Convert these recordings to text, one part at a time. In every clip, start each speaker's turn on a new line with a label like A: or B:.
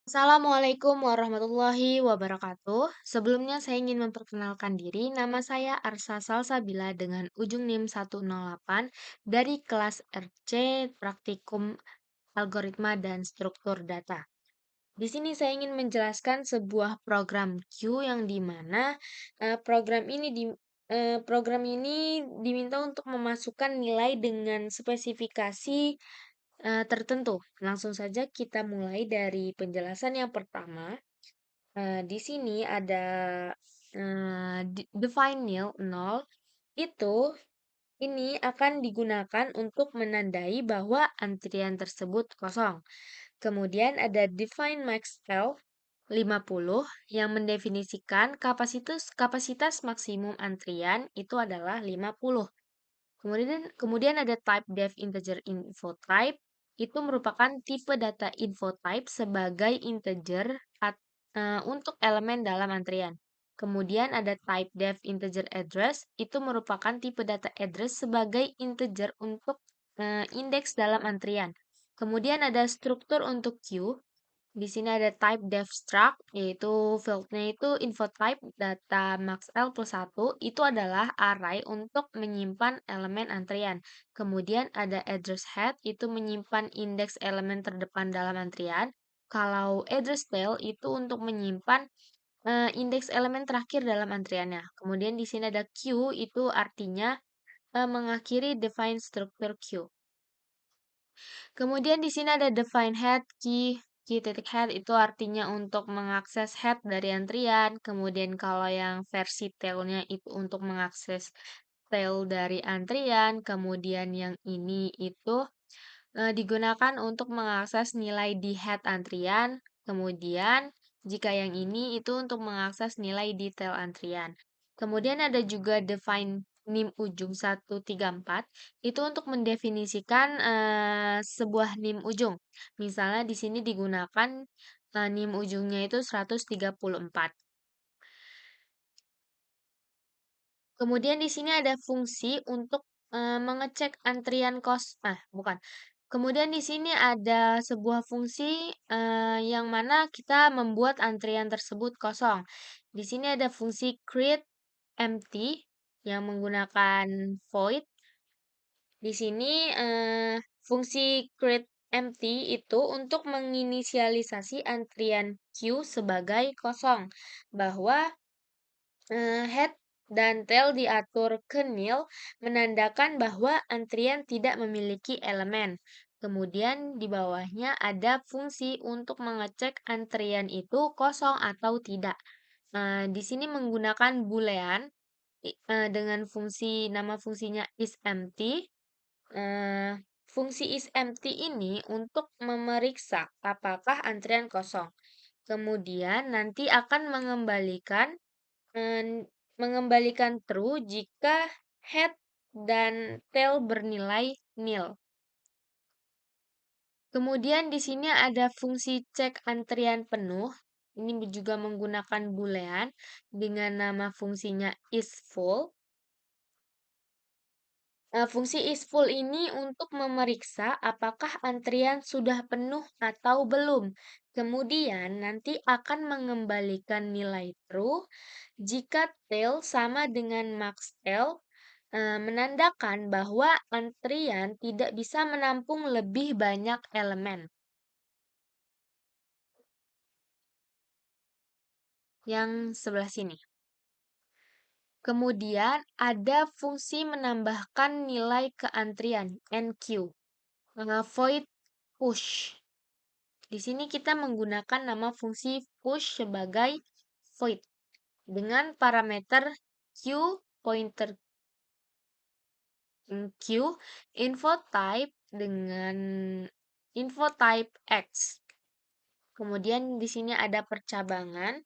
A: Assalamualaikum warahmatullahi wabarakatuh. Sebelumnya saya ingin memperkenalkan diri. Nama saya Arsa Salsabila dengan ujung NIM 108 dari kelas RC Praktikum Algoritma dan Struktur Data. Di sini saya ingin menjelaskan sebuah program Q yang di mana program ini diminta untuk memasukkan nilai dengan spesifikasi tertentu. Langsung saja kita mulai dari penjelasan yang pertama. Di sini ada define nil, nol. Itu ini akan digunakan untuk menandai bahwa antrian tersebut kosong. Kemudian ada define max L 50 yang mendefinisikan kapasitas kapasitas maksimum antrian itu adalah 50. Kemudian ada type def integer info type itu merupakan tipe data info type sebagai integer untuk elemen dalam antrian. Kemudian ada type def integer address itu merupakan tipe data address sebagai integer untuk indeks dalam antrian. Kemudian ada struktur untuk queue. Di sini ada type def struct, yaitu fieldnya itu info type data max L plus 1, itu adalah array untuk menyimpan elemen antrian. Kemudian ada address head, itu menyimpan indeks elemen terdepan dalam antrian. Kalau address tail itu untuk menyimpan indeks elemen terakhir dalam antriannya. Kemudian di sini ada queue, itu artinya mengakhiri define struktur queue. Kemudian di sini ada define head key. Key titik head itu artinya untuk mengakses head dari antrian. Kemudian kalau yang versi tailnya itu untuk mengakses tail dari antrian. Kemudian yang ini itu digunakan untuk mengakses nilai di head antrian. Kemudian jika yang ini itu untuk mengakses nilai di tail antrian. Kemudian ada juga define NIM ujung 134 itu untuk mendefinisikan sebuah NIM ujung. Misalnya di sini digunakan NIM ujungnya itu 134. Kemudian di sini ada fungsi untuk mengecek antrian bukan. Kemudian di sini ada sebuah fungsi yang mana kita membuat antrian tersebut kosong. Di sini ada fungsi create empty yang menggunakan void. Di sini fungsi create empty itu untuk menginisialisasi antrian queue sebagai kosong, bahwa head dan tail diatur ke nil menandakan bahwa antrian tidak memiliki elemen. Kemudian di bawahnya ada fungsi untuk mengecek antrian itu kosong atau tidak. Di sini menggunakan boolean dengan nama fungsinya isEmpty. Eh, Fungsi isEmpty ini untuk memeriksa apakah antrian kosong. Kemudian nanti akan mengembalikan true jika head dan tail bernilai nil. Kemudian di sini ada fungsi cek antrian penuh. Ini juga menggunakan boolean dengan nama fungsinya isFull. Fungsi isFull ini untuk memeriksa apakah antrian sudah penuh atau belum. Kemudian nanti akan mengembalikan nilai true jika tail sama dengan max L, menandakan bahwa antrian tidak bisa menampung lebih banyak elemen. Yang sebelah sini. Kemudian ada fungsi menambahkan nilai ke antrian, NQ. Void push. Di sini kita menggunakan nama fungsi push sebagai void dengan parameter q pointer q info type dengan info type x. Kemudian di sini ada percabangan.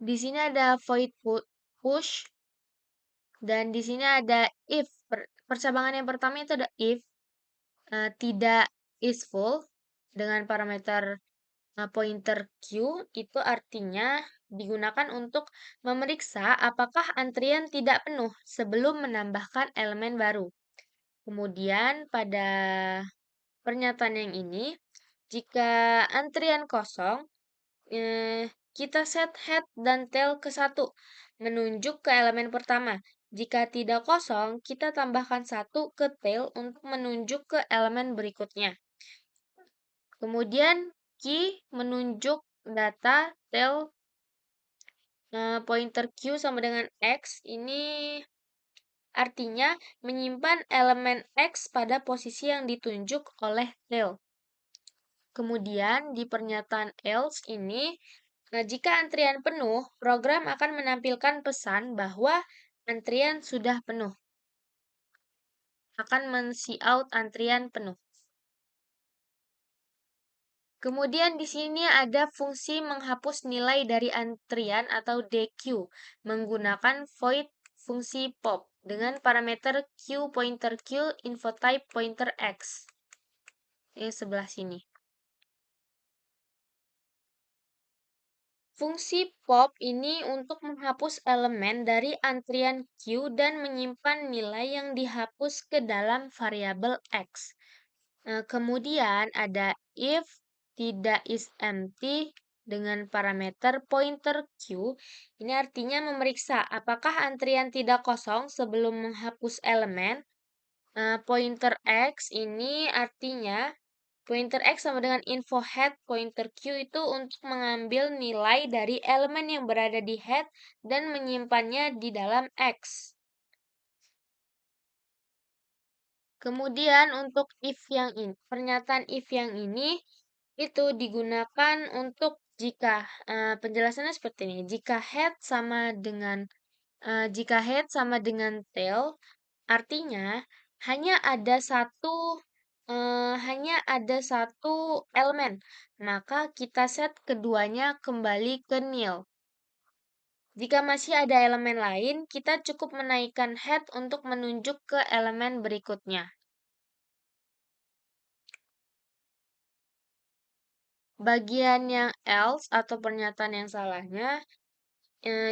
A: Di sini ada void push dan di sini ada if. Percabangan yang pertama itu ada if tidak is full dengan parameter Nah, pointer Q itu artinya digunakan untuk memeriksa apakah antrian tidak penuh sebelum menambahkan elemen baru. Kemudian pada pernyataan yang ini, jika antrian kosong, kita set head dan tail ke 1, menunjuk ke elemen pertama. Jika tidak kosong, kita tambahkan 1 ke tail untuk menunjuk ke elemen berikutnya. Kemudian key menunjuk data tail pointer Q sama dengan X. Ini artinya menyimpan elemen X pada posisi yang ditunjuk oleh tail. Kemudian di pernyataan else ini, jika antrian penuh, program akan menampilkan pesan bahwa antrian sudah penuh. Akan men-cout antrian penuh. Kemudian di sini ada fungsi menghapus nilai dari antrian atau DQ menggunakan void fungsi pop dengan parameter Q pointer Q info type pointer X. Yang sebelah sini. Fungsi pop ini untuk menghapus elemen dari antrian Q dan menyimpan nilai yang dihapus ke dalam variabel X. Kemudian ada if tidak is empty dengan parameter pointer Q. Ini artinya memeriksa apakah antrian tidak kosong sebelum menghapus elemen. Pointer X ini artinya pointer X sama dengan info head pointer Q itu untuk mengambil nilai dari elemen yang berada di head dan menyimpannya di dalam X. Kemudian untuk if yang ini, pernyataan if yang ini itu digunakan untuk jika penjelasannya seperti ini. Jika head sama dengan tail, artinya hanya ada satu elemen, maka kita set keduanya kembali ke nil. Jika masih ada elemen lain, kita cukup menaikkan head untuk menunjuk ke elemen berikutnya. Bagian yang else atau pernyataan yang salahnya,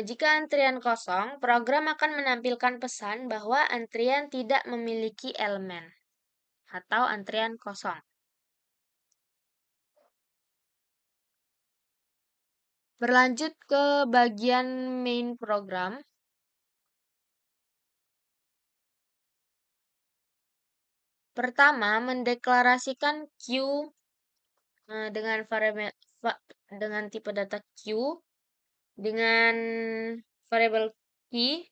A: jika antrian kosong, program akan menampilkan pesan bahwa antrian tidak memiliki elemen atau antrian kosong. Berlanjut ke bagian main program. Pertama, mendeklarasikan Q dengan tipe data Q dengan variabel key.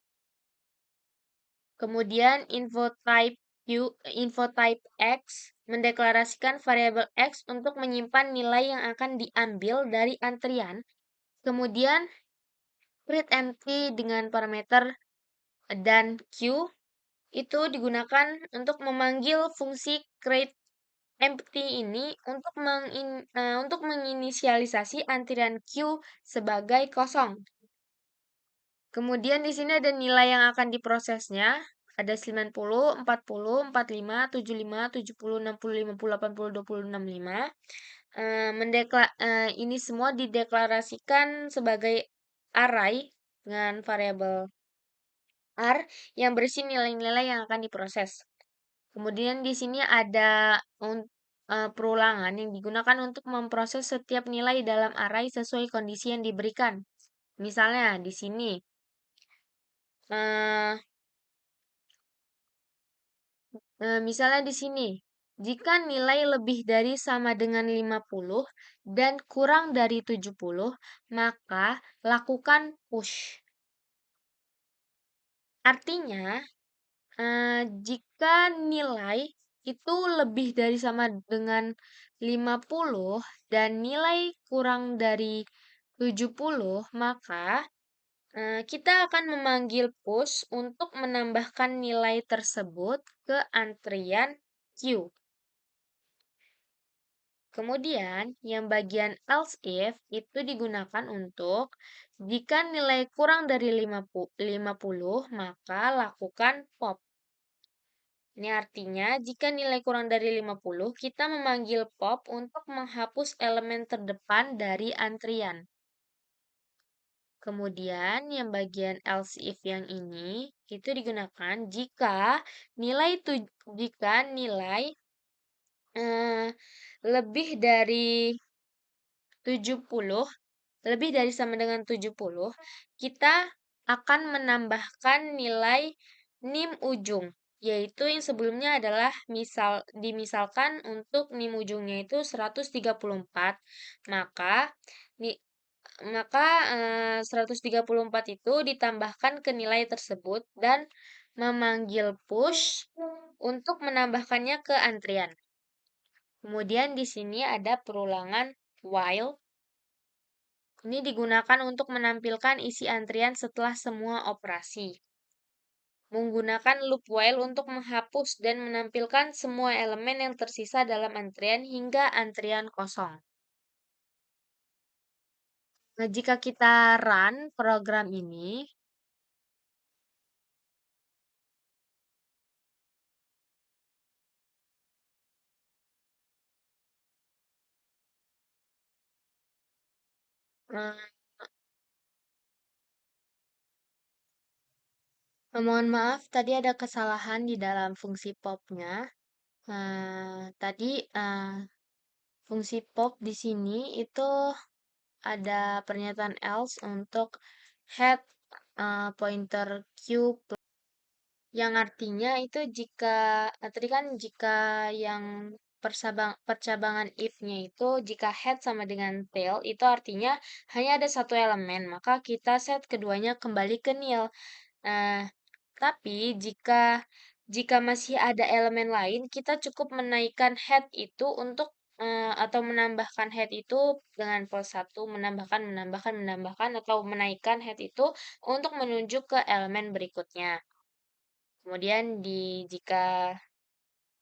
A: Kemudian info type X mendeklarasikan variabel X untuk menyimpan nilai yang akan diambil dari antrian. Kemudian create empty dengan parameter dan Q itu digunakan untuk memanggil fungsi create empty ini untuk menginisialisasi antrian Q sebagai kosong. Kemudian di sini ada nilai yang akan diprosesnya. Ada 90, 40, 45, 75, 70, 60, 50, 80, 20, 65. Ini semua dideklarasikan sebagai array dengan variabel R yang berisi nilai-nilai yang akan diproses. Kemudian di sini ada perulangan yang digunakan untuk memproses setiap nilai dalam array sesuai kondisi yang diberikan. Misalnya di sini misalnya di sini, jika nilai lebih dari sama dengan 50 dan kurang dari 70, maka lakukan push. Artinya, jika nilai itu lebih dari sama dengan 50 dan nilai kurang dari 70, maka kita akan memanggil push untuk menambahkan nilai tersebut ke antrian Q. Kemudian, yang bagian else if itu digunakan untuk jika nilai kurang dari 50, maka lakukan pop. Ini artinya jika nilai kurang dari 50, kita memanggil pop untuk menghapus elemen terdepan dari antrian. Kemudian yang bagian else if yang ini itu digunakan jika nilai eh, lebih dari 70, lebih dari sama dengan 70, kita akan menambahkan nilai NIM ujung, yaitu yang sebelumnya adalah dimisalkan untuk NIM ujungnya itu 134, maka ni- maka 134 itu ditambahkan ke nilai tersebut dan memanggil push untuk menambahkannya ke antrian. Kemudian di sini ada perulangan while. Ini digunakan untuk menampilkan isi antrian setelah semua operasi. Menggunakan loop while untuk menghapus dan menampilkan semua elemen yang tersisa dalam antrian hingga antrian kosong. Nah, jika kita run program ini, eh, mohon maaf, tadi ada kesalahan di dalam fungsi pop-nya. Tadi fungsi pop di sini itu ada pernyataan else untuk head pointer q, yang artinya itu tadi kan jika yang percabangan if-nya itu jika head sama dengan tail itu artinya hanya ada satu elemen, maka kita set keduanya kembali ke nil. Nah, tapi jika masih ada elemen lain, kita cukup menaikkan head itu atau menambahkan head itu dengan plus satu, menambahkan, atau menaikkan head itu untuk menunjuk ke elemen berikutnya. Kemudian jika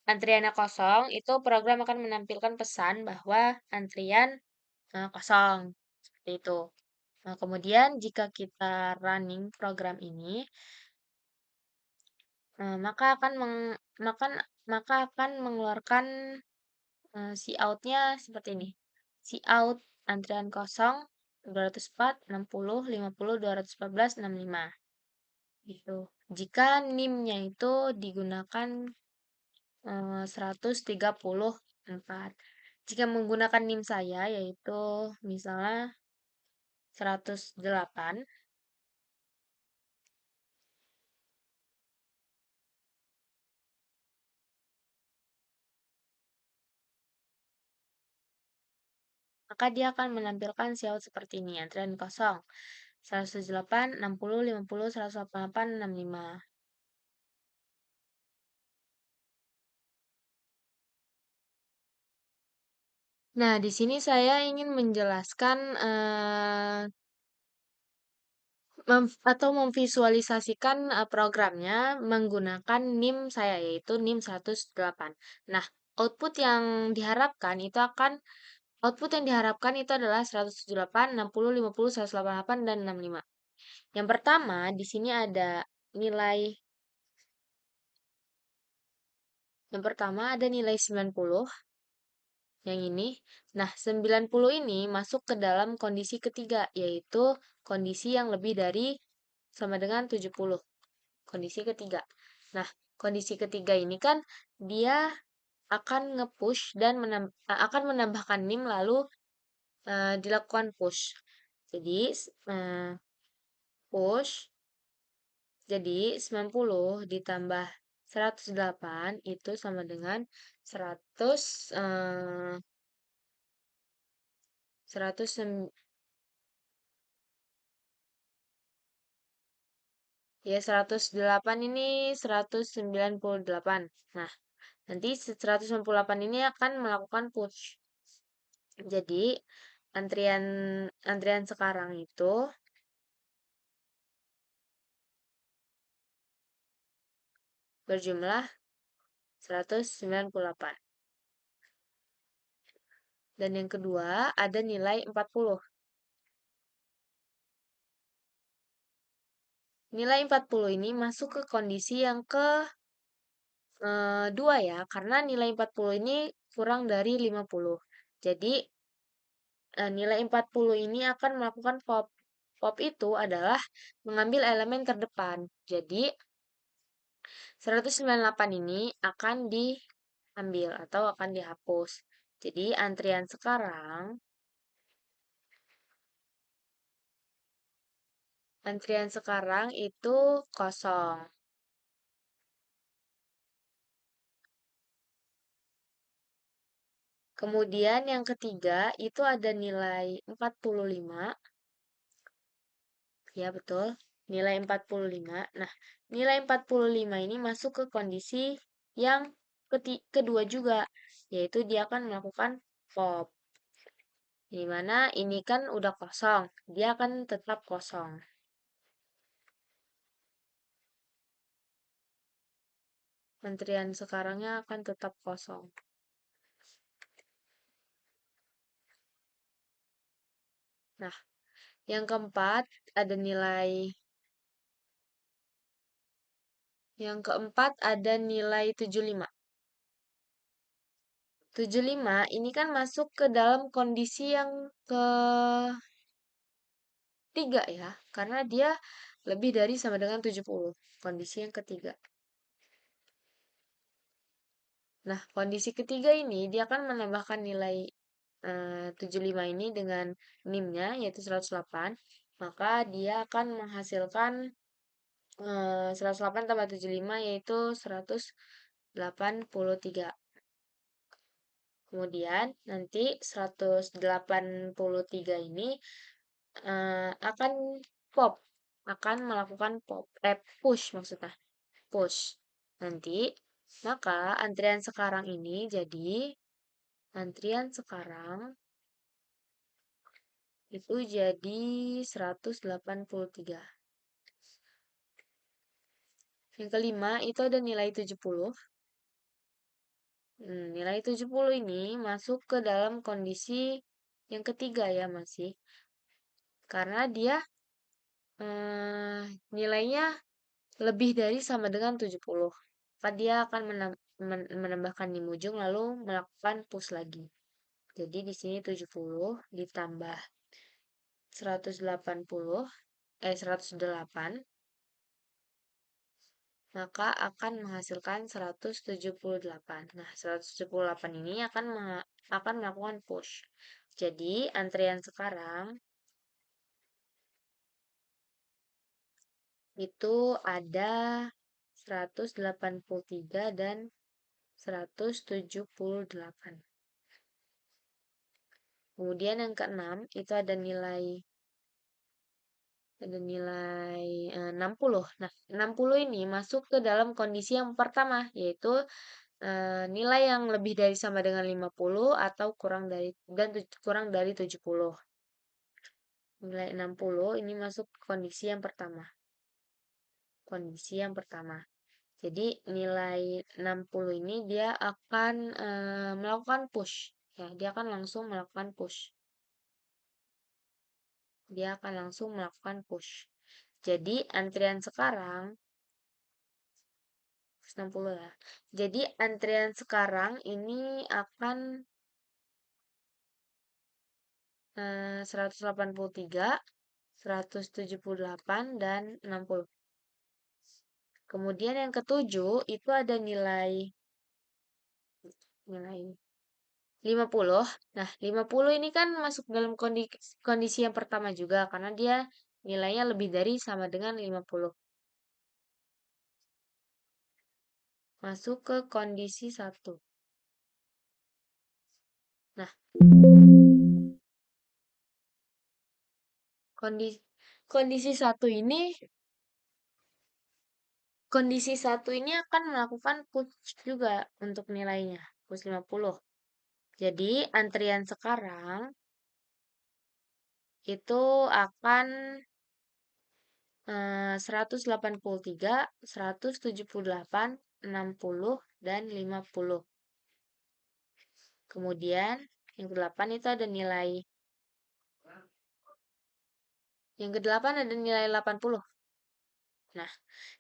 A: antriannya kosong, itu program akan menampilkan pesan bahwa antrian kosong. Seperti itu. Nah, kemudian jika kita running program ini, maka akan mengeluarkan cout-nya seperti ini. Cout antrian kosong 204, 60, 50, 214, 65. Gitu. Jika NIM-nya itu digunakan 134. Jika menggunakan NIM saya yaitu misalnya 108, maka dia akan menampilkan cout seperti ini, antrian kosong. 108, 60, 50, 188, 65. Nah, di sini saya ingin menjelaskan atau memvisualisasikan programnya menggunakan NIM saya, yaitu NIM 108. Nah, output yang diharapkan itu akan output yang diharapkan itu adalah 178, 60, 50, 188, dan 65. Yang pertama, di sini ada nilai yang pertama ada nilai 90 yang ini. Nah, 90 ini masuk ke dalam kondisi ketiga, yaitu kondisi yang lebih dari sama dengan 70. Kondisi ketiga. Nah, kondisi ketiga ini kan dia akan nge-push dan akan menambahkan NIM lalu dilakukan push. Jadi, push, jadi 90 ditambah 108 itu sama dengan 100, 100 ya 108 ini 198. Nah, nanti 198 ini akan melakukan push. Jadi, antrian antrian sekarang itu berjumlah 198. Dan yang kedua ada nilai 40. Nilai 40 ini masuk ke kondisi yang 2 ya, karena nilai 40 ini kurang dari 50. Jadi, nilai 40 ini akan melakukan pop. Pop itu adalah mengambil elemen terdepan. Jadi, 198 ini akan diambil atau akan dihapus. Jadi, antrian sekarang itu kosong. Kemudian yang ketiga itu ada nilai 45. Ya, betul. Nilai 45. Nah, nilai 45 ini masuk ke kondisi yang kedua juga, yaitu dia akan melakukan pop. Di mana ini kan udah kosong, dia akan tetap kosong. Antrian sekarangnya akan tetap kosong. Nah, yang keempat ada nilai yang keempat ada nilai 75. 75 ini kan masuk ke dalam kondisi yang ketiga ya, karena dia lebih dari sama dengan 70. Kondisi yang ketiga. Nah, kondisi ketiga ini dia akan menambahkan nilai 75 ini dengan NIM-nya yaitu 108, maka dia akan menghasilkan 108 tambah 75 yaitu 183. Kemudian nanti 183 ini akan pop, akan melakukan pop, push maksudnya, push. Nanti, maka antrian sekarang ini jadi antrian sekarang itu jadi 183. Yang kelima itu ada nilai 70. Nilai 70 ini masuk ke dalam kondisi yang ketiga ya masih. Karena dia eh, nilainya lebih dari sama dengan 70. Maka dia akan menambahkan nim ujung lalu melakukan push lagi. Jadi di sini 70 ditambah 180 108 maka akan menghasilkan 178. Nah, 178 ini akan melakukan push. Jadi, antrian sekarang itu ada 183 dan 178. Kemudian yang keenam itu ada nilai 60. Nah, 60 ini masuk ke dalam kondisi yang pertama, yaitu nilai yang lebih dari sama dengan 50 atau kurang dari 70. Nilai 60 ini masuk kondisi yang pertama. Kondisi yang pertama. Jadi nilai 60 ini dia akan melakukan push. Ya, dia akan langsung melakukan push. Dia akan langsung melakukan push. Jadi antrian sekarang 60 ya. Jadi antrian sekarang ini akan 183, 178, dan 60. Kemudian yang ketujuh itu ada nilai 50. Nah, 50 ini kan masuk dalam kondisi yang pertama juga karena dia nilainya lebih dari sama dengan 50. Masuk ke kondisi satu. Nah, kondisi kondisi satu ini kondisi satu ini akan melakukan push juga untuk nilainya, push 50. Jadi, antrian sekarang itu akan 183, 178, 60, dan 50. Kemudian, yang kedelapan itu ada nilai. Yang kedelapan ada nilai 80. Nah,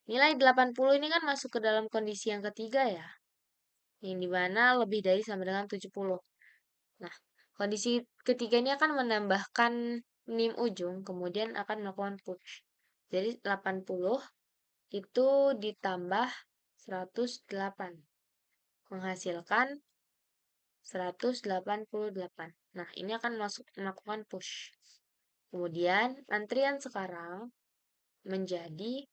A: nilai 80 ini kan masuk ke dalam kondisi yang ketiga ya, yang dimana lebih dari sama dengan 70. Nah, kondisi ketiga ini akan menambahkan nim ujung, kemudian akan melakukan push. Jadi 80 itu ditambah 108, menghasilkan 188. Nah, ini akan melakukan push. Kemudian, antrian sekarang menjadi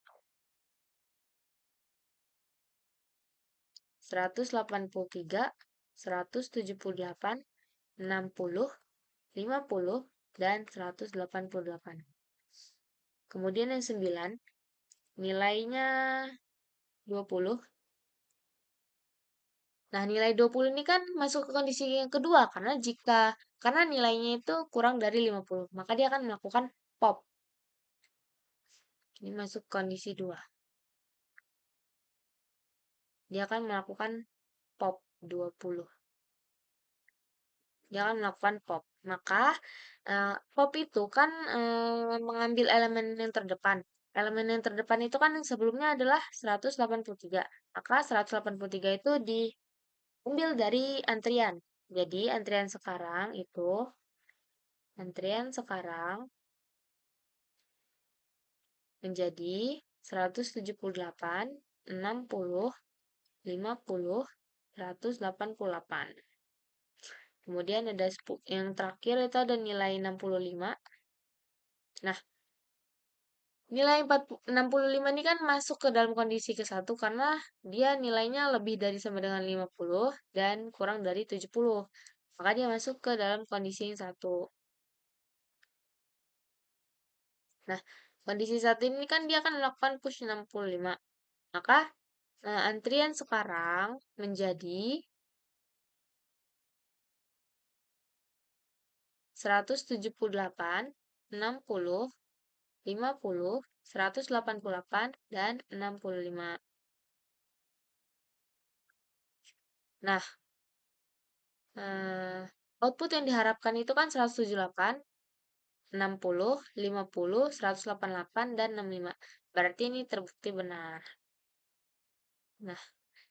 A: 183, 178, 60, 50, dan 188. Kemudian yang 9, nilainya 20. Nah, nilai 20 ini kan masuk ke kondisi yang kedua karena nilainya itu kurang dari 50, maka dia akan melakukan pop. Ini masuk kondisi 2. Dia akan melakukan pop 20. Dia akan melakukan pop. Maka pop itu kan mengambil elemen yang terdepan. Elemen yang terdepan itu kan sebelumnya adalah 183. Maka 183 itu diambil dari antrian. Jadi antrian sekarang menjadi 178, 60, 50, 188. Kemudian ada yang terakhir itu ada nilai 65. Nah, nilai 65 ini kan masuk ke dalam kondisi ke-1 karena dia nilainya lebih dari sama dengan 50 dan kurang dari 70. Maka dia masuk ke dalam kondisi yang 1. Nah, kondisi 1 ini kan dia akan melakukan push 65. Maka antrian sekarang menjadi 178, 60, 50, 188, dan 65. Nah, output yang diharapkan itu kan 178, 60, 50, 188, dan 65. Berarti ini terbukti benar. Nah,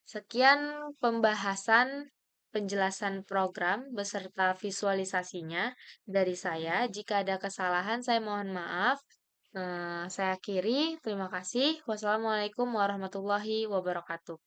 A: sekian pembahasan penjelasan program beserta visualisasinya dari saya. Jika ada kesalahan, saya mohon maaf. Saya akhiri. Terima kasih. Wassalamualaikum warahmatullahi wabarakatuh.